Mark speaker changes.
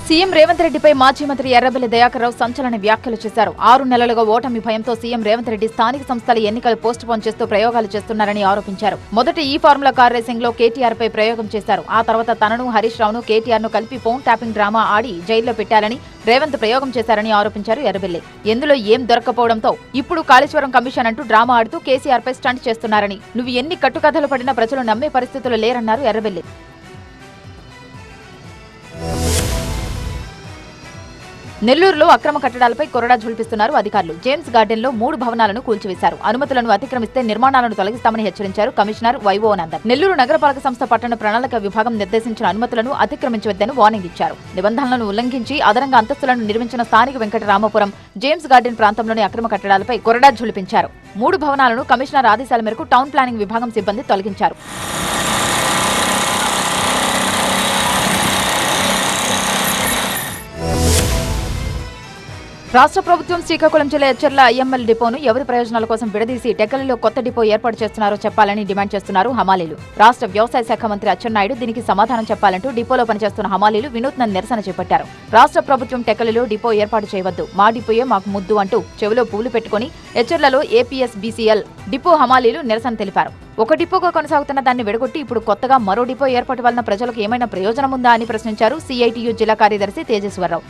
Speaker 1: CM Revanth రెడ్డిపై మాజీ మంత్రి ఎర్రబెల్లి దయాకర్ రావు సంచలన వ్యాఖ్యలు చేశారు. 6 నెలలుగా ఓటమి భయంతో సీఎం రేవంత్ రెడ్డి స్థానిక సంస్థల ఎన్నికలు పోస్ట్ పోన్ చేస్తూ ప్రయోగాలు చేస్తున్నారని ఆరోపించారు. మొదట ఈ ఫార్ములా కార్ రేసింగ్ లో కేటీఆర్ పై ప్రయోగం చేశారు. ఆ తర్వాత తనను హరీష్ రావును కేటీఆర్ ను కలిపి ఫోన్ ట్యాపింగ్ డ్రామా ఆడి జైల్లో పెట్టాలని రేవంత్ ప్రయోగం చేశారని ఆరోపించారు ఎర్రబెల్లి. ఎందులో ఏం దొరక్కపోవడంతో ఇప్పుడు కాళేశ్వరం కమిషన్ అంటూ డ్రామా ఆడుతూ కేసీఆర్ పై స్టంట్ చేస్తున్నారని, నువ్వు ఎన్ని కట్టుకథలు పడినా ప్రజలు నమ్మే పరిస్థితులు లేరన్నారు ఎర్రబెల్లి. నెల్లూరులో అక్రమ కట్టడాలపై కొరడా ఝుళిపిస్తున్నారు అధికారులు. జేమ్స్ గార్డెన్ లో 3 భవనాలను కూల్చివేశారు. అనుమతులను అతిక్రమిస్తే నిర్మాణాలను తొలగిస్తామని హెచ్చరించారు కమిషనర్ వైవో నందన్. నెల్లూరు నగరపాలక సంస్థ పట్టణ ప్రణాళిక విభాగం నిర్దేశించిన అనుమతులను అతిక్రమించవద్దని వార్నింగ్ ఇచ్చారు. నిబంధనలను ఉల్లంఘించి అదనంగా అంతస్తులను నిర్మించిన స్థానిక వెంకటరామపురం జేమ్స్ గార్డెన్ ప్రాంతంలోని అక్రమ కట్టడాలపై కొరడా ఝుళిపించారు. 3 భవనాలను కమిషనర్ ఆదేశాల మేరకు టౌన్ ప్లానింగ్ విభాగం సిబ్బంది తొలగించారు. రాష్ట్ర ప్రభుత్వం శ్రీకాకుళం జిల్లా ఎచ్చర్ల ఐఎంఎల్ డిపోను ఎవరి ప్రయోజనాల కోసం విడదీసి టెక్కలిలో కొత్త డిపో ఏర్పాటు చేస్తున్నారో చెప్పాలని డిమాండ్ చేస్తున్నారు హమాలీలు. రాష్ట్ర వ్యవసాయ శాఖ మంత్రి అచ్చెన్నాయుడు దీనికి సమాధానం చెప్పాలంటూ డిపోలో పనిచేస్తున్న హమాలీలు వినూత్న నిరసన చేపట్టారు. రాష్ట్ర ప్రభుత్వం టెక్కలిలో డిపో ఏర్పాటు చేయవద్దు, మా డిపోయే మాకు ముద్దు అంటూ చెవిలో పూలు పెట్టుకుని ఎచ్చర్లలో ఏపీఎస్బీసీఎల్ డిపో హమాలీలు నిరసన తెలిపారు. ఒక డిపోగా కొనసాగుతున్న దాన్ని విడగొట్టి ఇప్పుడు కొత్తగా మరో డిపో ఏర్పాటు వలన ప్రజలకు ఏమైనా ప్రయోజనం ఉందా అని ప్రశ్నించారు సిఐటియు జిల్లా కార్యదర్శి తేజేశ్వరరావు.